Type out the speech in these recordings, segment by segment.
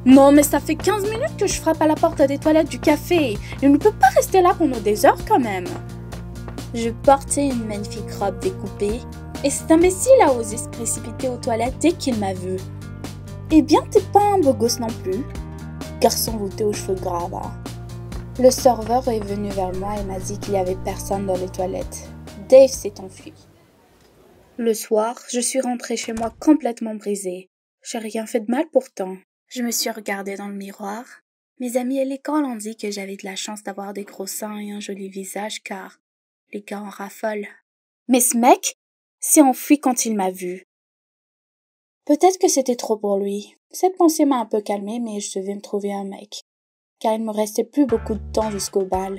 Non, mais ça fait 15 minutes que je frappe à la porte des toilettes du café. Je ne peux pas rester là pendant des heures quand même. Je portais une magnifique robe découpée et cet imbécile a osé se précipiter aux toilettes dès qu'il m'a vue. Eh bien, t'es pas un beau gosse non plus. Garçon voûté aux cheveux gras là. Le serveur est venu vers moi et m'a dit qu'il n'y avait personne dans les toilettes. Dave s'est enfui. Le soir, je suis rentrée chez moi complètement brisée. J'ai rien fait de mal pourtant. Je me suis regardée dans le miroir. Mes amis à l'école ont dit que j'avais de la chance d'avoir des gros seins et un joli visage car les gars en raffolent. Mais ce mec s'est enfui quand il m'a vue. Peut-être que c'était trop pour lui. Cette pensée m'a un peu calmée, mais je devais me trouver un mec. Car il me restait plus beaucoup de temps jusqu'au bal.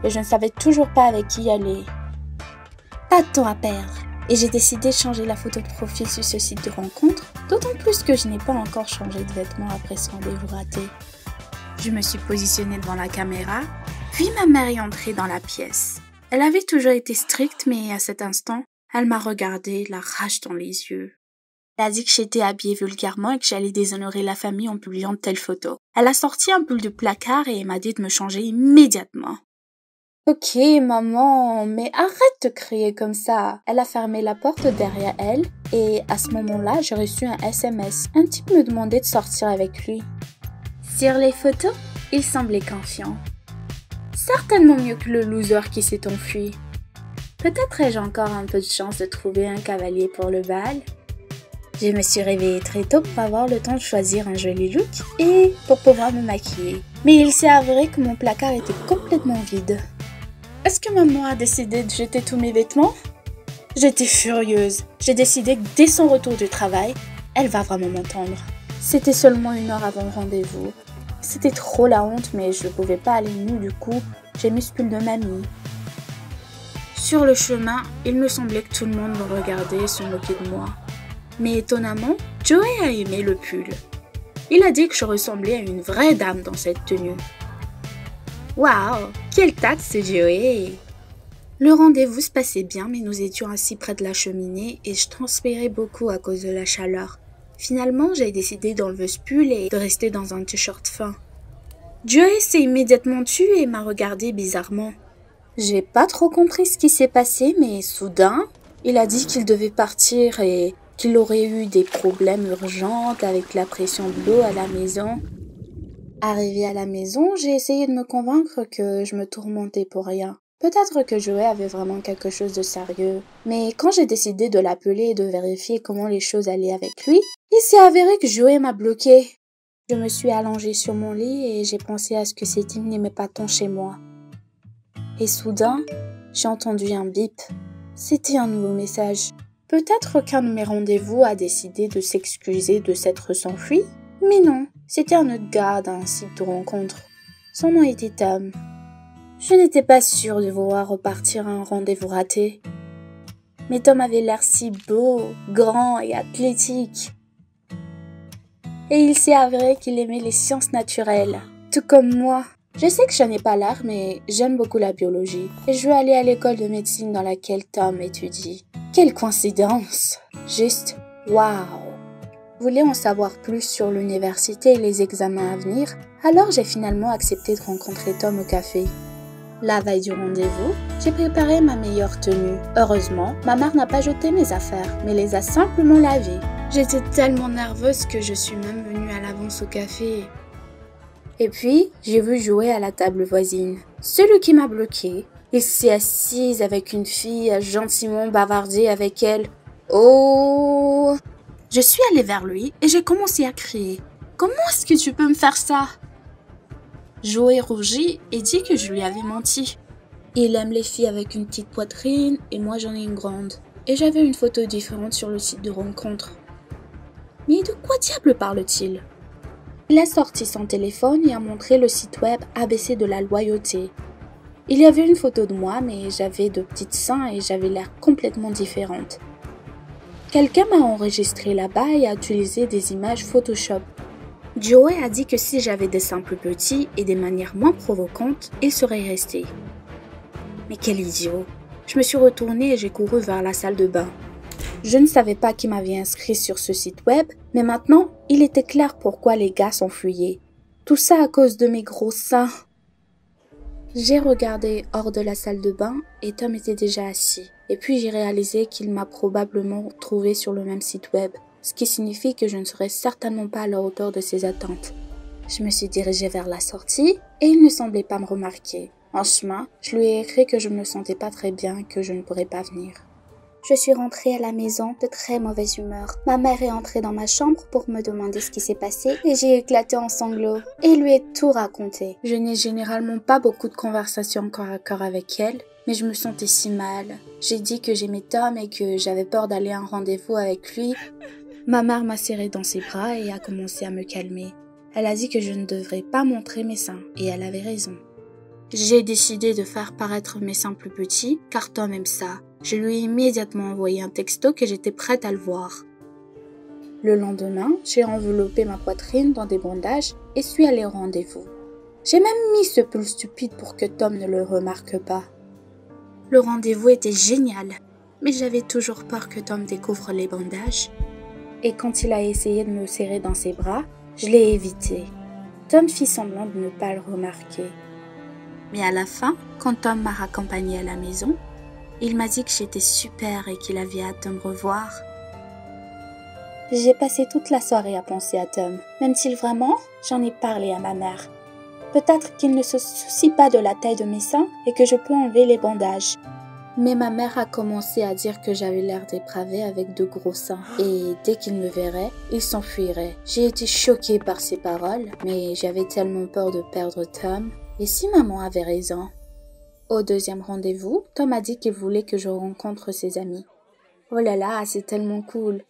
Et je ne savais toujours pas avec qui y aller. Pas de temps à perdre. Et j'ai décidé de changer la photo de profil sur ce site de rencontre, d'autant plus que je n'ai pas encore changé de vêtements après ce rendez-vous raté. Je me suis positionnée devant la caméra, puis ma mère est entrée dans la pièce. Elle avait toujours été stricte, mais à cet instant, elle m'a regardée, la rage dans les yeux. Elle a dit que j'étais habillée vulgairement et que j'allais déshonorer la famille en publiant de telles photos. Elle a sorti un pull du placard et m'a dit de me changer immédiatement. Ok, maman, mais arrête de crier comme ça. Elle a fermé la porte derrière elle et à ce moment-là, j'ai reçu un SMS. Un type me demandait de sortir avec lui. Sur les photos, il semblait confiant. Certainement mieux que le loser qui s'est enfui. Peut-être ai-je encore un peu de chance de trouver un cavalier pour le bal. Je me suis réveillée très tôt pour avoir le temps de choisir un joli look et pour pouvoir me maquiller. Mais il s'est avéré que mon placard était complètement vide. Est-ce que maman a décidé de jeter tous mes vêtements? J'étais furieuse. J'ai décidé que dès son retour du travail, elle va vraiment m'entendre. C'était seulement 1 heure avant le rendez-vous. C'était trop la honte, mais je ne pouvais pas aller nue du coup. J'ai mis ce pull de mamie. Sur le chemin, il me semblait que tout le monde me regardait et se moquait de moi. Mais étonnamment, Joey a aimé le pull. Il a dit que je ressemblais à une vraie dame dans cette tenue. Waouh, quel tact ce Joey! Le rendez-vous se passait bien, mais nous étions assis près de la cheminée et je transpirais beaucoup à cause de la chaleur. Finalement, j'ai décidé d'enlever ce pull et de rester dans un t-shirt fin. Joey s'est immédiatement tué et m'a regardé bizarrement. J'ai pas trop compris ce qui s'est passé, mais soudain, il a dit qu'il devait partir et qu'il aurait eu des problèmes urgents avec la pression de l'eau à la maison. Arrivée à la maison, j'ai essayé de me convaincre que je me tourmentais pour rien. Peut-être que Joey avait vraiment quelque chose de sérieux. Mais quand j'ai décidé de l'appeler et de vérifier comment les choses allaient avec lui, il s'est avéré que Joey m'a bloqué. Je me suis allongée sur mon lit et j'ai pensé à ce que c'était n'aimait pas tant chez moi. Et soudain, j'ai entendu un bip. C'était un nouveau message. Peut-être qu'un de mes rendez-vous a décidé de s'excuser de s'être s'enfui, mais non, c'était un autre gars d'un site de rencontre. Son nom était Tom. Je n'étais pas sûre de vouloir repartir à un rendez-vous raté. Mais Tom avait l'air si beau, grand et athlétique. Et il s'est avéré qu'il aimait les sciences naturelles, tout comme moi. Je sais que je n'ai pas l'air, mais j'aime beaucoup la biologie. Et je veux aller à l'école de médecine dans laquelle Tom étudie. Quelle coïncidence! Juste, waouh! Je voulais en savoir plus sur l'université et les examens à venir, alors j'ai finalement accepté de rencontrer Tom au café. La veille du rendez-vous, j'ai préparé ma meilleure tenue. Heureusement, ma mère n'a pas jeté mes affaires, mais les a simplement lavées. J'étais tellement nerveuse que je suis même venue à l'avance au café. Et puis, j'ai vu Joey à la table voisine. Celui qui m'a bloqué. Il s'est assis avec une fille, a gentiment bavardé avec elle. Oh! Je suis allée vers lui et j'ai commencé à crier. Comment est-ce que tu peux me faire ça? Joey rougit et dit que je lui avais menti. Il aime les filles avec une petite poitrine et moi j'en ai une grande. Et j'avais une photo différente sur le site de rencontre. Mais de quoi diable parle-t-il? Il a sorti son téléphone et a montré le site web ABC de la loyauté. Il y avait une photo de moi, mais j'avais de petits seins et j'avais l'air complètement différente. Quelqu'un m'a enregistré là-bas et a utilisé des images Photoshop. Joey a dit que si j'avais des seins plus petits et des manières moins provocantes, il serait resté. Mais quel idiot! Je me suis retournée et j'ai couru vers la salle de bain. Je ne savais pas qui m'avait inscrit sur ce site web, mais maintenant, il était clair pourquoi les gars s'enfuyaient. Tout ça à cause de mes gros seins. J'ai regardé hors de la salle de bain et Tom était déjà assis. Et puis j'ai réalisé qu'il m'a probablement trouvé sur le même site web, ce qui signifie que je ne serais certainement pas à la hauteur de ses attentes. Je me suis dirigée vers la sortie et il ne semblait pas me remarquer. En chemin, je lui ai écrit que je ne me sentais pas très bien et que je ne pourrais pas venir. Je suis rentrée à la maison de très mauvaise humeur. Ma mère est entrée dans ma chambre pour me demander ce qui s'est passé et j'ai éclaté en sanglots et lui ai tout raconté. Je n'ai généralement pas beaucoup de conversations corps à corps avec elle, mais je me sentais si mal. J'ai dit que j'aimais Tom et que j'avais peur d'aller à un rendez-vous avec lui. Ma mère m'a serré dans ses bras et a commencé à me calmer. Elle a dit que je ne devrais pas montrer mes seins et elle avait raison. J'ai décidé de faire paraître mes seins plus petits car Tom aime ça. Je lui ai immédiatement envoyé un texto que j'étais prête à le voir. Le lendemain, j'ai enveloppé ma poitrine dans des bandages et suis allée au rendez-vous. J'ai même mis ce pull stupide pour que Tom ne le remarque pas. Le rendez-vous était génial, mais j'avais toujours peur que Tom découvre les bandages. Et quand il a essayé de me serrer dans ses bras, je l'ai évité. Tom fit semblant de ne pas le remarquer. Mais à la fin, quand Tom m'a raccompagnée à la maison, il m'a dit que j'étais super et qu'il avait hâte de me revoir. J'ai passé toute la soirée à penser à Tom. Même-t-il vraiment, j'en ai parlé à ma mère. Peut-être qu'il ne se soucie pas de la taille de mes seins et que je peux enlever les bandages. Mais ma mère a commencé à dire que j'avais l'air dépravée avec de gros seins. Et dès qu'il me verrait, il s'enfuirait. J'ai été choquée par ces paroles, mais j'avais tellement peur de perdre Tom. Et si maman avait raison? Au deuxième rendez-vous, Tom a dit qu'il voulait que je rencontre ses amis. Oh là là, c'est tellement cool.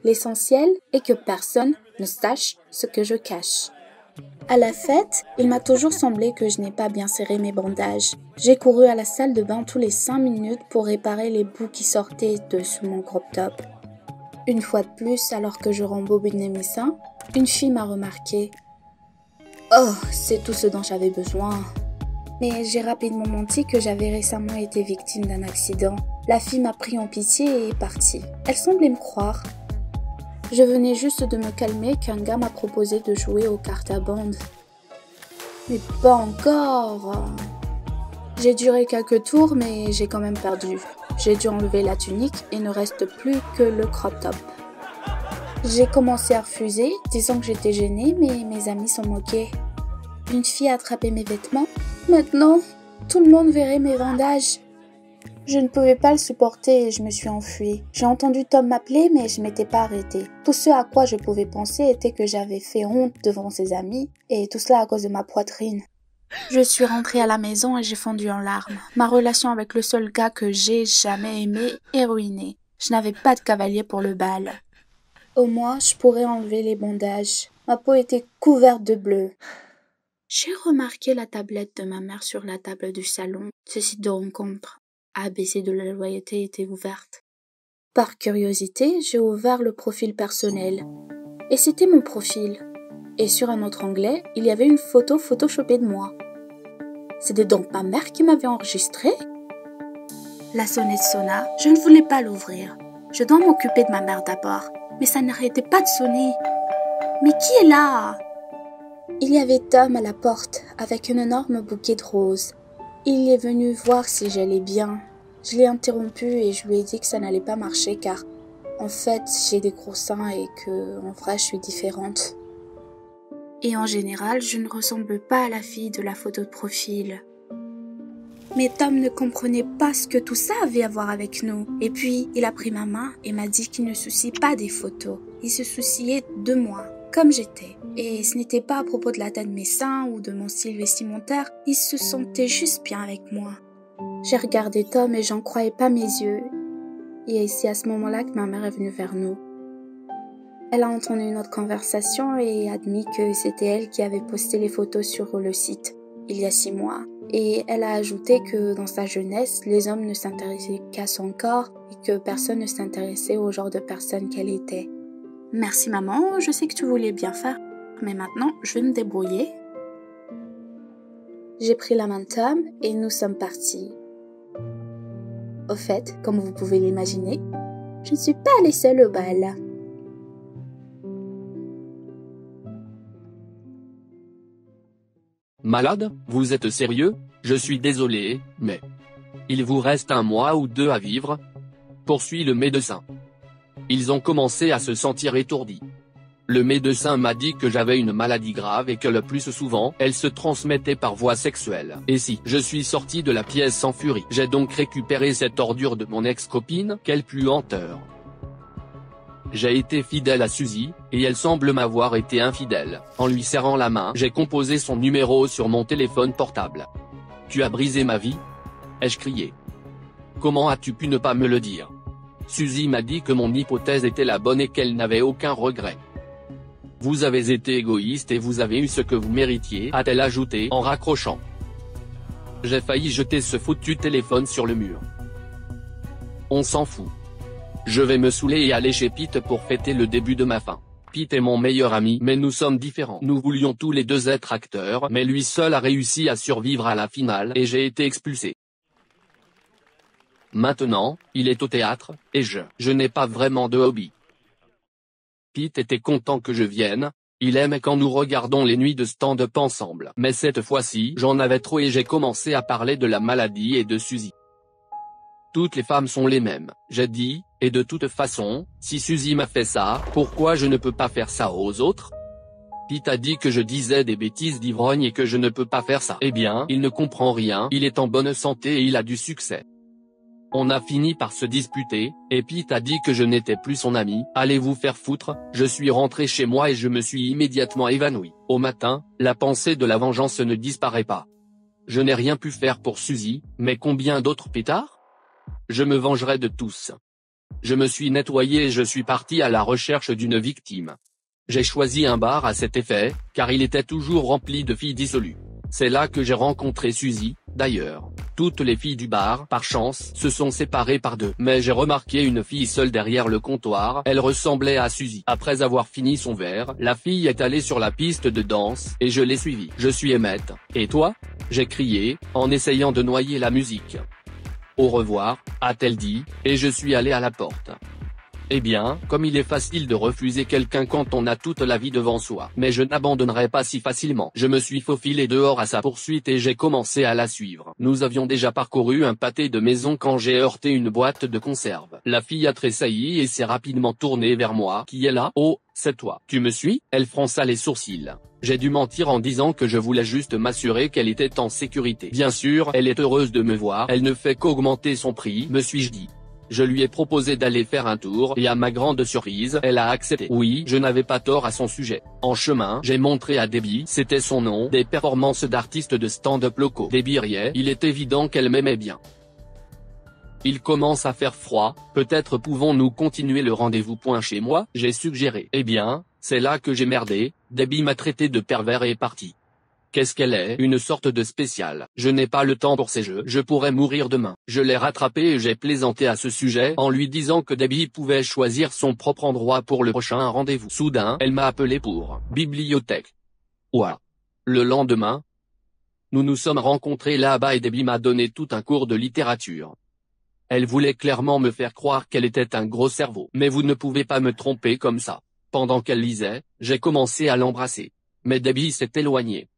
L'essentiel est que personne ne sache ce que je cache. À la fête, il m'a toujours semblé que je n'ai pas bien serré mes bandages. J'ai couru à la salle de bain tous les 5 minutes pour réparer les bouts qui sortaient de sous mon crop top. Une fois de plus, alors que je rembobinais mes seins, une fille m'a remarqué. Oh, c'est tout ce dont j'avais besoin. Mais j'ai rapidement menti que j'avais récemment été victime d'un accident. La fille m'a pris en pitié et est partie. Elle semblait me croire. Je venais juste de me calmer qu'un gars m'a proposé de jouer aux cartes à bande. Mais pas encore. J'ai duré quelques tours, mais j'ai quand même perdu. J'ai dû enlever la tunique et ne reste plus que le crop top. J'ai commencé à refuser, disant que j'étais gênée, mais mes amis s'en moquaient. Une fille a attrapé mes vêtements. Maintenant, tout le monde verrait mes bandages. Je ne pouvais pas le supporter et je me suis enfuie. J'ai entendu Tom m'appeler, mais je m'étais pas arrêtée. Tout ce à quoi je pouvais penser était que j'avais fait honte devant ses amis, et tout cela à cause de ma poitrine. Je suis rentrée à la maison et j'ai fondu en larmes. Ma relation avec le seul gars que j'ai jamais aimé est ruinée. Je n'avais pas de cavalier pour le bal. Au moins, je pourrais enlever les bandages. Ma peau était couverte de bleu. J'ai remarqué la tablette de ma mère sur la table du salon. Ce site de rencontre. ABC de la loyauté était ouverte. Par curiosité, j'ai ouvert le profil personnel. Et c'était mon profil. Et sur un autre onglet, il y avait une photo photoshopée de moi. C'était donc ma mère qui m'avait enregistré? La sonnette sonna. Je ne voulais pas l'ouvrir. Je dois m'occuper de ma mère d'abord. Mais ça n'arrêtait pas de sonner. Mais qui est là? Il y avait Tom à la porte, avec un énorme bouquet de roses. Il est venu voir si j'allais bien. Je l'ai interrompu et je lui ai dit que ça n'allait pas marcher car, en fait, j'ai des gros seins et que, en vrai, je suis différente. Et en général, je ne ressemble pas à la fille de la photo de profil. Mais Tom ne comprenait pas ce que tout ça avait à voir avec nous. Et puis, il a pris ma main et m'a dit qu'il ne se soucie pas des photos. Il se souciait de moi, comme j'étais. Et ce n'était pas à propos de la taille de mes seins ou de mon style vestimentaire. Il se sentait juste bien avec moi. J'ai regardé Tom et j'en croyais pas mes yeux. Et c'est à ce moment-là que ma mère est venue vers nous. Elle a entendu notre conversation et admis que c'était elle qui avait posté les photos sur le site il y a 6 mois. Et elle a ajouté que dans sa jeunesse, les hommes ne s'intéressaient qu'à son corps et que personne ne s'intéressait au genre de personne qu'elle était. Merci maman, je sais que tu voulais bien faire, mais maintenant je vais me débrouiller. J'ai pris la main de Tom et nous sommes partis. Au fait, comme vous pouvez l'imaginer, Je ne suis pas allée seule au bal. Malade, vous êtes sérieux? Je suis désolé, mais... Il vous reste 1 mois ou 2 à vivre? Poursuit le médecin. Ils ont commencé à se sentir étourdis. Le médecin m'a dit que j'avais une maladie grave et que le plus souvent, elle se transmettait par voie sexuelle. Et si je suis sorti de la pièce en furie, j'ai donc récupéré cette ordure de mon ex-copine, quelle puanteur. J'ai été fidèle à Suzy, et elle semble m'avoir été infidèle. En lui serrant la main, j'ai composé son numéro sur mon téléphone portable. Tu as brisé ma vie? Ai-je crié. Comment as-tu pu ne pas me le dire? Suzy m'a dit que mon hypothèse était la bonne et qu'elle n'avait aucun regret. Vous avez été égoïste et vous avez eu ce que vous méritiez, a-t-elle ajouté en raccrochant. J'ai failli jeter ce foutu téléphone sur le mur. On s'en fout. Je vais me saouler et aller chez Pete pour fêter le début de ma fin. Pete est mon meilleur ami, mais nous sommes différents. Nous voulions tous les deux être acteurs, mais lui seul a réussi à survivre à la finale et j'ai été expulsé. Maintenant, il est au théâtre, et je n'ai pas vraiment de hobby. Pete était content que je vienne, il aimait quand nous regardons les nuits de stand-up ensemble. Mais cette fois-ci, j'en avais trop et j'ai commencé à parler de la maladie et de Suzy. Toutes les femmes sont les mêmes, j'ai dit, et de toute façon, si Suzy m'a fait ça, pourquoi je ne peux pas faire ça aux autres? Pete a dit que je disais des bêtises d'ivrogne et que je ne peux pas faire ça. Eh bien, il ne comprend rien, il est en bonne santé et il a du succès. On a fini par se disputer, et Pete a dit que je n'étais plus son ami. Allez vous faire foutre, je suis rentré chez moi et je me suis immédiatement évanoui. Au matin, la pensée de la vengeance ne disparaît pas. Je n'ai rien pu faire pour Suzy, mais combien d'autres pétards? Je me vengerai de tous. Je me suis nettoyé et je suis parti à la recherche d'une victime. J'ai choisi un bar à cet effet, car il était toujours rempli de filles dissolues. C'est là que j'ai rencontré Suzy, d'ailleurs. Toutes les filles du bar, par chance, se sont séparées par 2. Mais j'ai remarqué une fille seule derrière le comptoir, elle ressemblait à Suzy. Après avoir fini son verre, la fille est allée sur la piste de danse, et je l'ai suivie. Je suis Emmett. Et toi? J'ai crié, en essayant de noyer la musique. Au revoir, a-t-elle dit, et je suis allé à la porte. Eh bien, comme il est facile de refuser quelqu'un quand on a toute la vie devant soi. Mais je n'abandonnerai pas si facilement. Je me suis faufilé dehors à sa poursuite et j'ai commencé à la suivre. Nous avions déjà parcouru un pâté de maison quand j'ai heurté une boîte de conserve. La fille a tressailli et s'est rapidement tournée vers moi. Qui est là? Oh, c'est toi. Tu me suis? Elle fronça les sourcils. J'ai dû mentir en disant que je voulais juste m'assurer qu'elle était en sécurité. Bien sûr, elle est heureuse de me voir. Elle ne fait qu'augmenter son prix, me suis-je dit. Je lui ai proposé d'aller faire un tour et à ma grande surprise, elle a accepté. Oui, je n'avais pas tort à son sujet. En chemin, j'ai montré à Debbie, c'était son nom, des performances d'artistes de stand-up locaux. Debbie riait, il est évident qu'elle m'aimait bien. Il commence à faire froid, peut-être pouvons-nous continuer le rendez-vous point chez moi, j'ai suggéré. Eh bien, c'est là que j'ai merdé, Debbie m'a traité de pervers et est partie. Qu'est-ce qu'elle est? Une sorte de spéciale. Je n'ai pas le temps pour ces jeux, je pourrais mourir demain. Je l'ai rattrapée et j'ai plaisanté à ce sujet en lui disant que Debbie pouvait choisir son propre endroit pour le prochain rendez-vous. Soudain, elle m'a appelé pour bibliothèque. Ouah. Le lendemain, nous nous sommes rencontrés là-bas et Debbie m'a donné tout un cours de littérature. Elle voulait clairement me faire croire qu'elle était un gros cerveau. Mais vous ne pouvez pas me tromper comme ça. Pendant qu'elle lisait, j'ai commencé à l'embrasser. Mais Debbie s'est éloignée.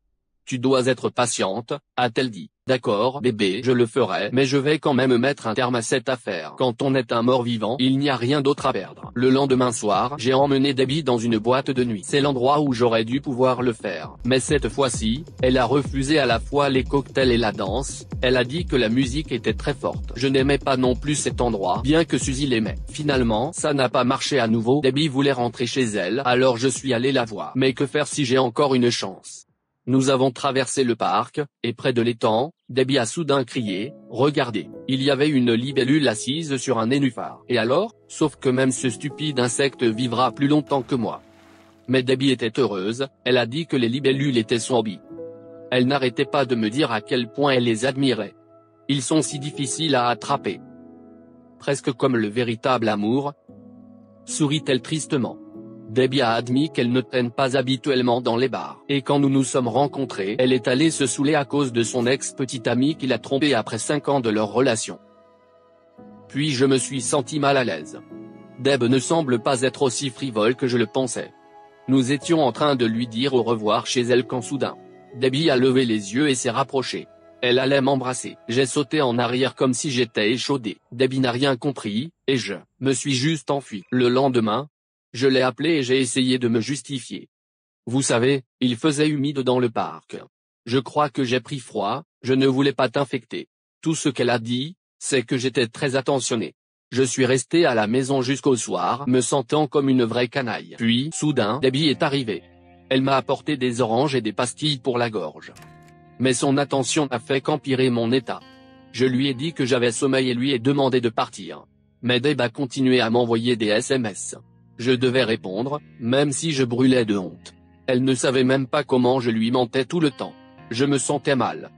Tu dois être patiente, a-t-elle dit. D'accord, bébé, je le ferai, mais je vais quand même mettre un terme à cette affaire. Quand on est un mort-vivant, il n'y a rien d'autre à perdre. Le lendemain soir, j'ai emmené Debbie dans une boîte de nuit. C'est l'endroit où j'aurais dû pouvoir le faire. Mais cette fois-ci, elle a refusé à la fois les cocktails et la danse. Elle a dit que la musique était très forte. Je n'aimais pas non plus cet endroit, bien que Suzy l'aimait. Finalement, ça n'a pas marché à nouveau. Debbie voulait rentrer chez elle, alors je suis allé la voir. Mais que faire si j'ai encore une chance? Nous avons traversé le parc, et près de l'étang, Debbie a soudain crié, « Regardez !» Il y avait une libellule assise sur un nénuphar. Et alors? Sauf que même ce stupide insecte vivra plus longtemps que moi. Mais Debbie était heureuse, elle a dit que les libellules étaient son hobby. Elle n'arrêtait pas de me dire à quel point elle les admirait. Ils sont si difficiles à attraper. Presque comme le véritable amour. Sourit-elle tristement. Debbie a admis qu'elle ne traîne pas habituellement dans les bars. Et quand nous nous sommes rencontrés, elle est allée se saouler à cause de son ex-petite amie qui l'a trompée après 5 ans de leur relation. Puis je me suis senti mal à l'aise. Deb ne semble pas être aussi frivole que je le pensais. Nous étions en train de lui dire au revoir chez elle quand soudain, Debbie a levé les yeux et s'est rapprochée. Elle allait m'embrasser. J'ai sauté en arrière comme si j'étais échaudé. Debbie n'a rien compris, et je me suis juste enfui. Le lendemain, je l'ai appelée et j'ai essayé de me justifier. Vous savez, il faisait humide dans le parc. Je crois que j'ai pris froid, je ne voulais pas t'infecter. Tout ce qu'elle a dit, c'est que j'étais très attentionné. Je suis resté à la maison jusqu'au soir, me sentant comme une vraie canaille. Puis, soudain, Debbie est arrivée. Elle m'a apporté des oranges et des pastilles pour la gorge. Mais son attention n'a fait qu'empirer mon état. Je lui ai dit que j'avais sommeil et lui ai demandé de partir. Mais Deb a continué à m'envoyer des SMS. Je devais répondre, même si je brûlais de honte. Elle ne savait même pas comment je lui mentais tout le temps. Je me sentais mal.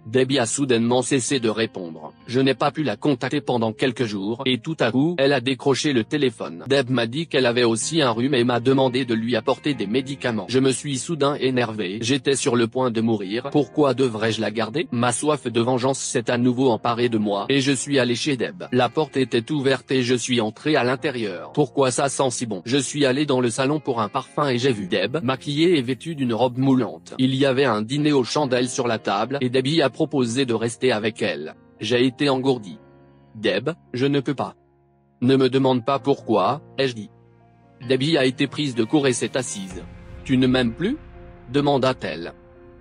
Debbie a soudainement cessé de répondre. Je n'ai pas pu la contacter pendant quelques jours et tout à coup, elle a décroché le téléphone. Deb m'a dit qu'elle avait aussi un rhume et m'a demandé de lui apporter des médicaments. Je me suis soudain énervé. J'étais sur le point de mourir. Pourquoi devrais-je la garder? Ma soif de vengeance s'est à nouveau emparée de moi et je suis allé chez Deb. La porte était ouverte et je suis entré à l'intérieur. Pourquoi ça sent si bon? Je suis allé dans le salon pour un parfum et j'ai vu Deb maquillée et vêtue d'une robe moulante. Il y avait un dîner aux chandelles sur la table et Debbie a proposé de rester avec elle. J'ai été engourdi. Deb, je ne peux pas. Ne me demande pas pourquoi, ai-je dit. Debbie a été prise de court et s'est assise. Tu ne m'aimes plus? Demanda-t-elle.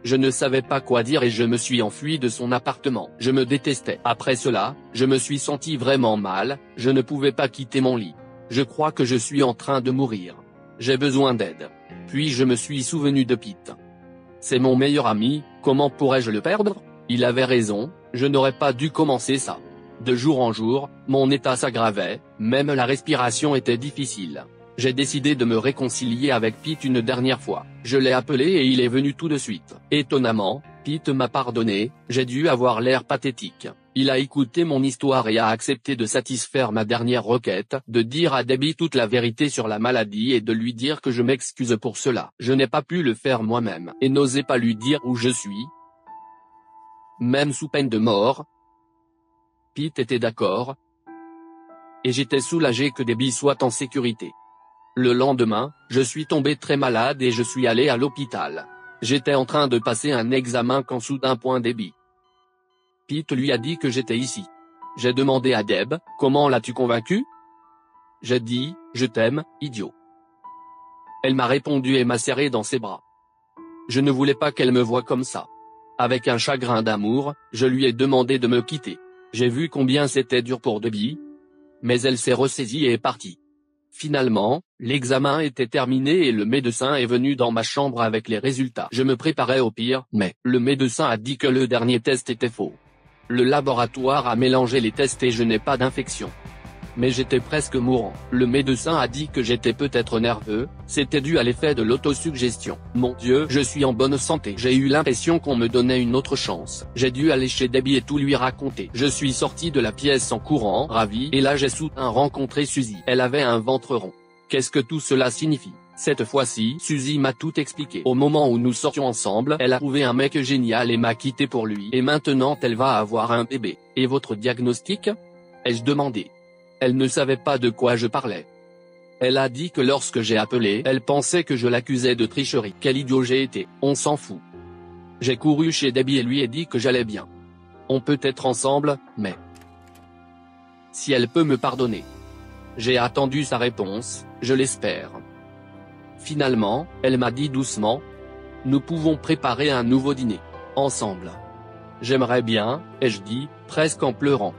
Je ne savais pas quoi dire et je me suis enfui de son appartement. Je me détestais. Après cela, je me suis senti vraiment mal, je ne pouvais pas quitter mon lit. Je crois que je suis en train de mourir. J'ai besoin d'aide. Puis je me suis souvenu de Pete. C'est mon meilleur ami, comment pourrais-je le perdre? Il avait raison, je n'aurais pas dû commencer ça. De jour en jour, mon état s'aggravait, même la respiration était difficile. J'ai décidé de me réconcilier avec Pete une dernière fois. Je l'ai appelé et il est venu tout de suite. Étonnamment, Pete m'a pardonné, j'ai dû avoir l'air pathétique. Il a écouté mon histoire et a accepté de satisfaire ma dernière requête, de dire à Debbie toute la vérité sur la maladie et de lui dire que je m'excuse pour cela. Je n'ai pas pu le faire moi-même et n'osais pas lui dire où je suis, même sous peine de mort. Pete était d'accord, et j'étais soulagé que Debbie soit en sécurité. Le lendemain, je suis tombé très malade et je suis allé à l'hôpital. J'étais en train de passer un examen quand soudain Debbie. Pete lui a dit que j'étais ici. J'ai demandé à Deb, comment l'as-tu convaincu? J'ai dit, je t'aime, idiot. Elle m'a répondu et m'a serré dans ses bras. Je ne voulais pas qu'elle me voie comme ça. Avec un chagrin d'amour, je lui ai demandé de me quitter. J'ai vu combien c'était dur pour Debbie. Mais elle s'est ressaisie et est partie. Finalement, l'examen était terminé et le médecin est venu dans ma chambre avec les résultats. Je me préparais au pire, mais le médecin a dit que le dernier test était faux. Le laboratoire a mélangé les tests et je n'ai pas d'infection. Mais j'étais presque mourant. Le médecin a dit que j'étais peut-être nerveux, c'était dû à l'effet de l'autosuggestion. Mon Dieu, je suis en bonne santé. J'ai eu l'impression qu'on me donnait une autre chance. J'ai dû aller chez Debbie et tout lui raconter. Je suis sorti de la pièce en courant, ravi, et là j'ai soudain rencontré Suzy. Elle avait un ventre rond. Qu'est-ce que tout cela signifie? Cette fois-ci, Suzy m'a tout expliqué. Au moment où nous sortions ensemble, elle a trouvé un mec génial et m'a quitté pour lui. Et maintenant elle va avoir un bébé. Et votre diagnostic? Ai-je demandé. Elle ne savait pas de quoi je parlais. Elle a dit que lorsque j'ai appelé, elle pensait que je l'accusais de tricherie. Quel idiot j'ai été, on s'en fout. J'ai couru chez Debbie et lui ai dit que j'allais bien. On peut être ensemble, mais... si elle peut me pardonner. J'ai attendu sa réponse, je l'espère. Finalement, elle m'a dit doucement, nous pouvons préparer un nouveau dîner, ensemble. J'aimerais bien, ai-je dit, presque en pleurant.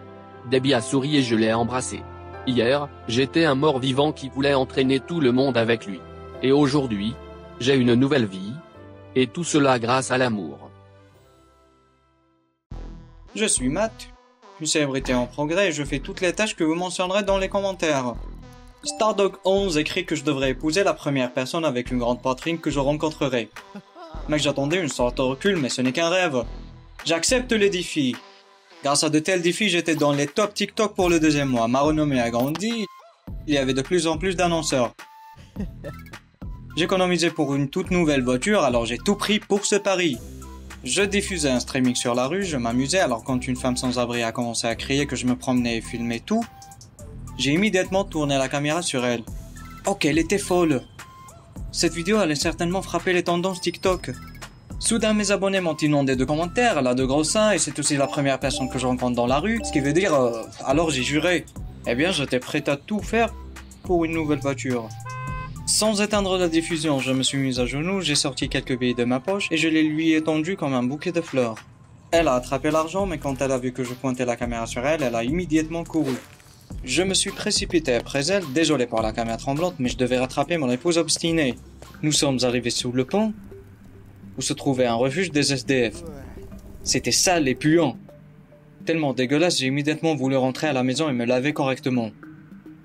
Debbie a souri et je l'ai embrassé. Hier, j'étais un mort-vivant qui voulait entraîner tout le monde avec lui. Et aujourd'hui, j'ai une nouvelle vie. Et tout cela grâce à l'amour. Je suis Matt, une célébrité en progrès et je fais toutes les tâches que vous mentionnerez dans les commentaires. Stardog11 écrit que je devrais épouser la première personne avec une grande poitrine que je rencontrerai. Mec, j'attendais une sorte de recul mais ce n'est qu'un rêve. J'accepte les défis. Grâce à de tels défis, j'étais dans les top TikTok pour le 2e mois. Ma renommée a grandi, il y avait de plus en plus d'annonceurs. J'économisais pour une toute nouvelle voiture, alors j'ai tout pris pour ce pari. Je diffusais un streaming sur la rue, je m'amusais, alors quand une femme sans abri a commencé à crier que je me promenais et filmais tout, J'ai immédiatement tourné la caméra sur elle. Oh, qu'elle était folle! Cette vidéo allait certainement frapper les tendances TikTok. Soudain, mes abonnés m'ont inondé de commentaires, elle a de gros seins et c'est aussi la première personne que je rencontre dans la rue, ce qui veut dire, alors j'ai juré. Eh bien, j'étais prêt à tout faire pour une nouvelle voiture. Sans éteindre la diffusion, je me suis mis à genoux, j'ai sorti quelques billets de ma poche et je les lui ai tendus comme un bouquet de fleurs. Elle a attrapé l'argent, mais quand elle a vu que je pointais la caméra sur elle, elle a immédiatement couru. Je me suis précipité après elle, désolé pour la caméra tremblante, mais je devais rattraper mon épouse obstinée. Nous sommes arrivés sous le pont, où se trouvait un refuge des SDF. C'était sale et puant. Tellement dégueulasse, j'ai immédiatement voulu rentrer à la maison et me laver correctement.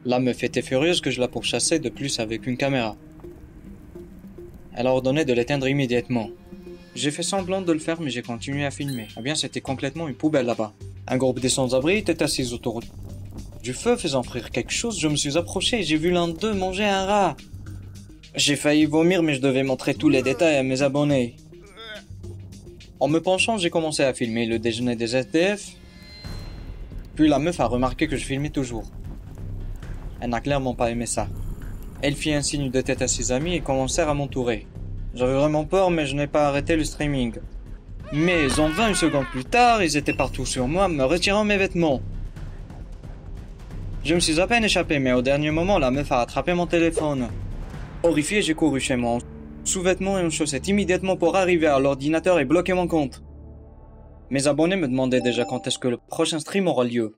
La meuf était furieuse que je la pourchassais de plus avec une caméra. Elle a ordonné de l'éteindre immédiatement. J'ai fait semblant de le faire, mais j'ai continué à filmer. Eh bien, c'était complètement une poubelle là-bas. Un groupe des sans-abri était assis autour du feu faisant frire quelque chose. Je me suis approché et j'ai vu l'un d'eux manger un rat. J'ai failli vomir, mais je devais montrer tous les détails à mes abonnés. En me penchant, j'ai commencé à filmer le déjeuner des SDF. Puis la meuf a remarqué que je filmais toujours. Elle n'a clairement pas aimé ça. Elle fit un signe de tête à ses amis et commencèrent à m'entourer. J'avais vraiment peur, mais je n'ai pas arrêté le streaming. Mais en 20 secondes plus tard, ils étaient partout sur moi, me retirant mes vêtements. Je me suis à peine échappé, mais au dernier moment, la meuf a attrapé mon téléphone. Horrifié, j'ai couru chez moi, en sous-vêtements et en chaussettes immédiatement pour arriver à l'ordinateur et bloquer mon compte. Mes abonnés me demandaient déjà quand est-ce que le prochain stream aura lieu.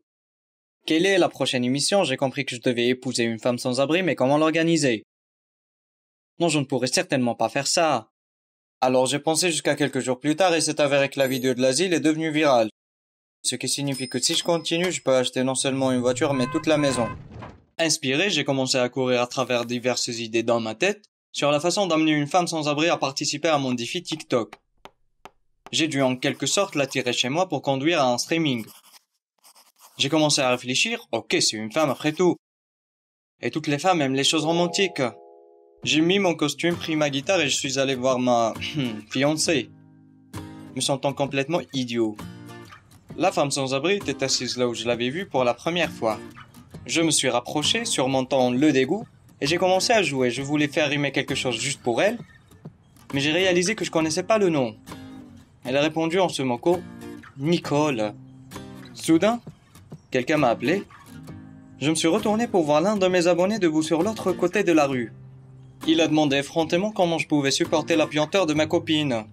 Quelle est la prochaine émission? J'ai compris que je devais épouser une femme sans abri, mais comment l'organiser? Non, je ne pourrais certainement pas faire ça. Alors j'ai pensé jusqu'à quelques jours plus tard et c'est avéré que la vidéo de l'asile est devenue virale. Ce qui signifie que si je continue, je peux acheter non seulement une voiture, mais toute la maison. Inspiré, j'ai commencé à courir à travers diverses idées dans ma tête sur la façon d'amener une femme sans abri à participer à mon défi TikTok. J'ai dû en quelque sorte l'attirer chez moi pour conduire à un streaming. J'ai commencé à réfléchir, ok, c'est une femme après tout. Et toutes les femmes aiment les choses romantiques. J'ai mis mon costume, pris ma guitare et je suis allé voir ma fiancée, me sentant complètement idiot. La femme sans abri était assise là où je l'avais vue pour la première fois. Je me suis rapproché, surmontant le dégoût, et j'ai commencé à jouer. Je voulais faire rimer quelque chose juste pour elle, mais j'ai réalisé que je connaissais pas le nom. Elle a répondu en se moquant, Nicole. Soudain, quelqu'un m'a appelé. Je me suis retourné pour voir l'un de mes abonnés debout sur l'autre côté de la rue. Il a demandé effrontément comment je pouvais supporter la puanteur de ma copine.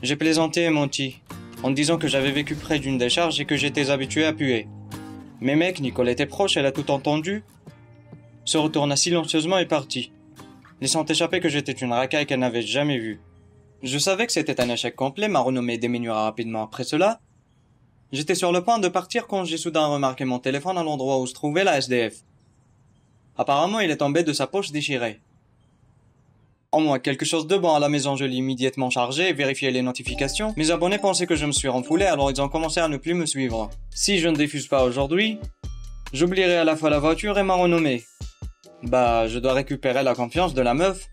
J'ai plaisanté et menti, en disant que j'avais vécu près d'une décharge et que j'étais habitué à puer. Mais mec, Nicole était proche, elle a tout entendu, se retourna silencieusement et partit, laissant échapper que j'étais une racaille qu'elle n'avait jamais vue. Je savais que c'était un échec complet, ma renommée diminuera rapidement après cela. J'étais sur le point de partir quand j'ai soudain remarqué mon téléphone à l'endroit où se trouvait la SDF. Apparemment, il est tombé de sa poche déchirée. En moins, quelque chose de bon à la maison, je l'ai immédiatement chargé et vérifié les notifications. Mes abonnés pensaient que je me suis renfoulé, alors ils ont commencé à ne plus me suivre. Si je ne diffuse pas aujourd'hui, j'oublierai à la fois la voiture et ma renommée. Bah, je dois récupérer la confiance de la meuf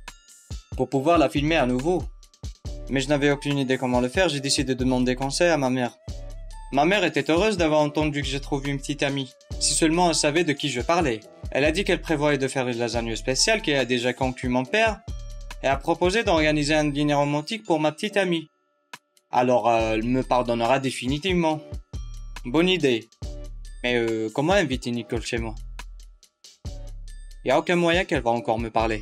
pour pouvoir la filmer à nouveau. Mais je n'avais aucune idée comment le faire, j'ai décidé de demander conseil à ma mère. Ma mère était heureuse d'avoir entendu que j'ai trouvé une petite amie. Si seulement elle savait de qui je parlais. Elle a dit qu'elle prévoyait de faire une lasagne spéciale qui a déjà conquis mon père et a proposé d'organiser un dîner romantique pour ma petite amie. Alors, elle me pardonnera définitivement. Bonne idée. Mais comment inviter Nicole chez moi? Y a aucun moyen qu'elle va encore me parler.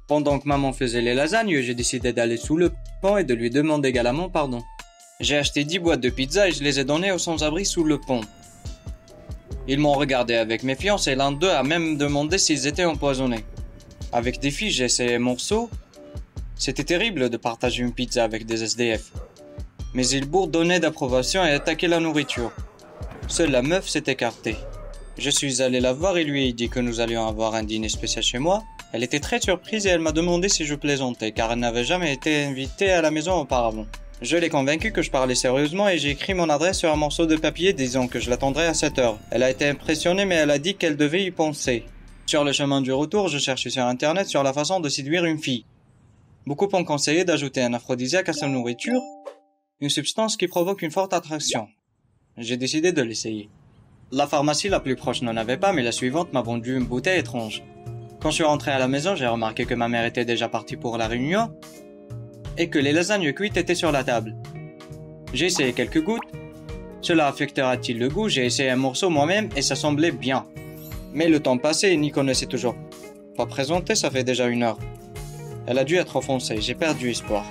Pendant que maman faisait les lasagnes, j'ai décidé d'aller sous le pont et de lui demander également pardon. J'ai acheté 10 boîtes de pizza et je les ai données aux sans-abri sous le pont. Ils m'ont regardé avec méfiance et l'un d'eux a même demandé s'ils étaient empoisonnés. Avec des filles, j'ai essayé un morceau. C'était terrible de partager une pizza avec des SDF. Mais ils bourdonnaient d'approbation et attaquaient la nourriture. Seule la meuf s'est écartée. Je suis allé la voir et lui ai dit que nous allions avoir un dîner spécial chez moi. Elle était très surprise et elle m'a demandé si je plaisantais, car elle n'avait jamais été invitée à la maison auparavant. Je l'ai convaincue que je parlais sérieusement et j'ai écrit mon adresse sur un morceau de papier disant que je l'attendrais à 7 heures. Elle a été impressionnée mais elle a dit qu'elle devait y penser. Sur le chemin du retour, je cherchais sur internet sur la façon de séduire une fille. Beaucoup ont conseillé d'ajouter un aphrodisiaque à sa nourriture, une substance qui provoque une forte attraction. J'ai décidé de l'essayer. La pharmacie la plus proche n'en avait pas, mais la suivante m'a vendu une bouteille étrange. Quand je suis rentré à la maison, j'ai remarqué que ma mère était déjà partie pour la réunion et que les lasagnes cuites étaient sur la table. J'ai essayé quelques gouttes. Cela affectera-t-il le goût? J'ai essayé un morceau moi-même et ça semblait bien. Mais le temps passé et Nicole ne s'est toujours pas présentée, ça fait déjà 1 heure. Elle a dû être offensée, j'ai perdu espoir.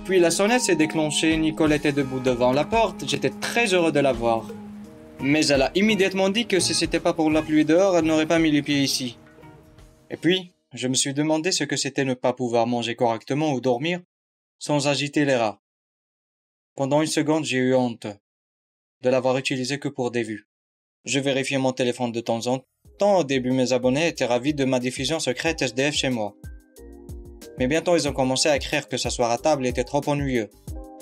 Puis la sonnette s'est déclenchée, Nicole était debout devant la porte, j'étais très heureux de la voir. Mais elle a immédiatement dit que si c'était pas pour la pluie dehors, elle n'aurait pas mis les pieds ici. Et puis, je me suis demandé ce que c'était ne pas pouvoir manger correctement ou dormir sans agiter les rats. Pendant 1 seconde, j'ai eu honte de l'avoir utilisé que pour des vues. Je vérifiais mon téléphone de temps en temps. Au début, mes abonnés étaient ravis de ma diffusion secrète SDF chez moi. Mais bientôt, ils ont commencé à écrire que s'asseoir à table était trop ennuyeux.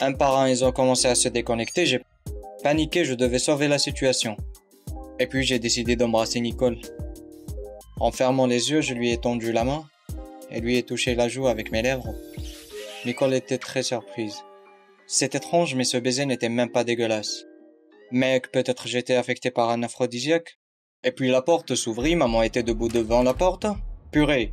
Un par un, ils ont commencé à se déconnecter. J'ai paniqué, je devais sauver la situation. Et puis, j'ai décidé d'embrasser Nicole. En fermant les yeux, je lui ai tendu la main et lui ai touché la joue avec mes lèvres. Nicole était très surprise. C'est étrange, mais ce baiser n'était même pas dégueulasse. Mec, peut-être j'étais affecté par un aphrodisiaque. Et puis la porte s'ouvrit, maman était debout devant la porte. Purée,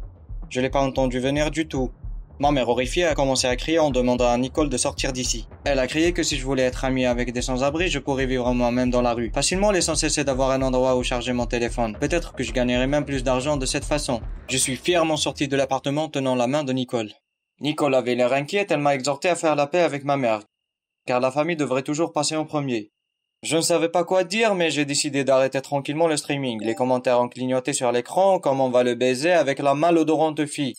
je l'ai pas entendu venir du tout. Ma mère horrifiée a commencé à crier en demandant à Nicole de sortir d'ici. Elle a crié que si je voulais être ami avec des sans-abri, je pourrais vivre moi-même dans la rue. Facilement, l'essentiel c'est d'avoir un endroit où charger mon téléphone. Peut-être que je gagnerais même plus d'argent de cette façon. Je suis fièrement sorti de l'appartement tenant la main de Nicole. Nicole avait l'air inquiète, elle m'a exhorté à faire la paix avec ma mère, car la famille devrait toujours passer en premier. Je ne savais pas quoi dire, mais j'ai décidé d'arrêter tranquillement le streaming. Les commentaires ont clignoté sur l'écran, comme on va le baiser avec la malodorante fille.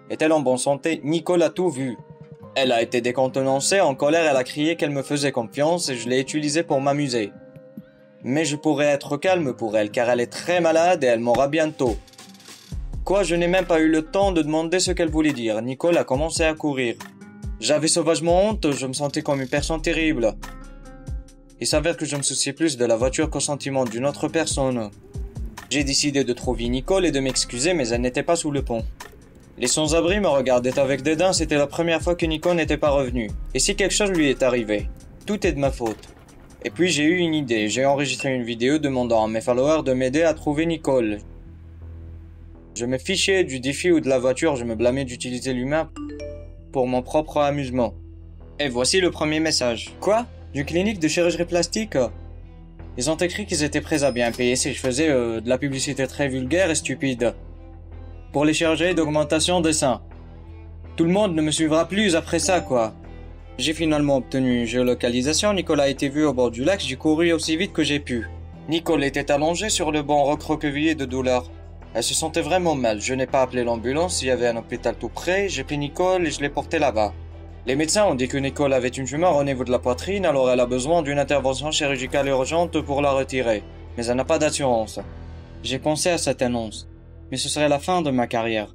Est-elle en bonne santé? Nicole a tout vu. Elle a été décontenancée, en colère, elle a crié qu'elle me faisait confiance et je l'ai utilisée pour m'amuser. Mais je pourrais être calme pour elle, car elle est très malade et elle mourra bientôt. Quoi, je n'ai même pas eu le temps de demander ce qu'elle voulait dire. Nicole a commencé à courir. J'avais sauvagement honte, je me sentais comme une personne terrible. Il s'avère que je me souciais plus de la voiture qu'au sentiment d'une autre personne. J'ai décidé de trouver Nicole et de m'excuser, mais elle n'était pas sous le pont. Les sans-abri me regardaient avec dédain, c'était la première fois que Nicole n'était pas revenue. Et si quelque chose lui est arrivé, tout est de ma faute. Et puis j'ai eu une idée, j'ai enregistré une vidéo demandant à mes followers de m'aider à trouver Nicole. Je me fichais du défi ou de la voiture, je me blâmais d'utiliser l'humain pour mon propre amusement. Et voici le premier message. Quoi? D'une clinique de chirurgie plastique? Ils ont écrit qu'ils étaient prêts à bien payer si je faisais de la publicité très vulgaire et stupide. Pour les chirurgies d'augmentation des seins. Tout le monde ne me suivra plus après ça, quoi. J'ai finalement obtenu une géolocalisation, Nicole a été vue au bord du lac, j'ai couru aussi vite que j'ai pu. Nicole était allongée sur le banc recroquevillée de douleur. Elle se sentait vraiment mal, je n'ai pas appelé l'ambulance, il y avait un hôpital tout près, j'ai pris Nicole et je l'ai portée là-bas. Les médecins ont dit que Nicole avait une tumeur au niveau de la poitrine, alors elle a besoin d'une intervention chirurgicale urgente pour la retirer. Mais elle n'a pas d'assurance. J'ai pensé à cette annonce. Mais ce serait la fin de ma carrière.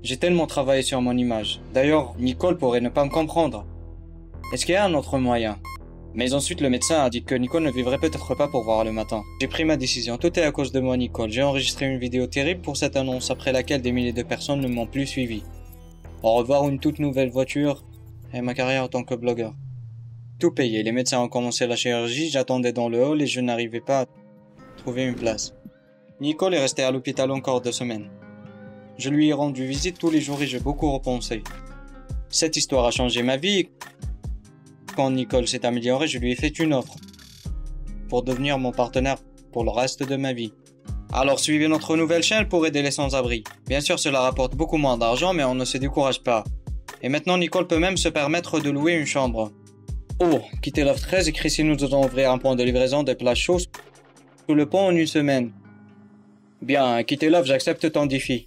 J'ai tellement travaillé sur mon image. D'ailleurs, Nicole pourrait ne pas me comprendre. Est-ce qu'il y a un autre moyen? Mais ensuite, le médecin a dit que Nicole ne vivrait peut-être pas pour voir le matin. J'ai pris ma décision. Tout est à cause de moi, Nicole. J'ai enregistré une vidéo terrible pour cette annonce, après laquelle des milliers de personnes ne m'ont plus suivi. Au revoir, une toute nouvelle voiture et ma carrière en tant que blogueur. Tout payé. Les médecins ont commencé la chirurgie, j'attendais dans le hall et je n'arrivais pas à trouver une place. Nicole est restée à l'hôpital encore 2 semaines. Je lui ai rendu visite tous les jours et j'ai beaucoup repensé. Cette histoire a changé ma vie. Quand Nicole s'est améliorée, je lui ai fait une offre pour devenir mon partenaire pour le reste de ma vie. Alors suivez notre nouvelle chaîne pour aider les sans-abri. Bien sûr, cela rapporte beaucoup moins d'argent, mais on ne se décourage pas. Et maintenant, Nicole peut même se permettre de louer une chambre. Oh, quittez l'offre 13 et Chrissy nous allons ouvrir un point de livraison des plats chauds sous le pont en 1 semaine. Bien, quittez l'offre, j'accepte ton défi.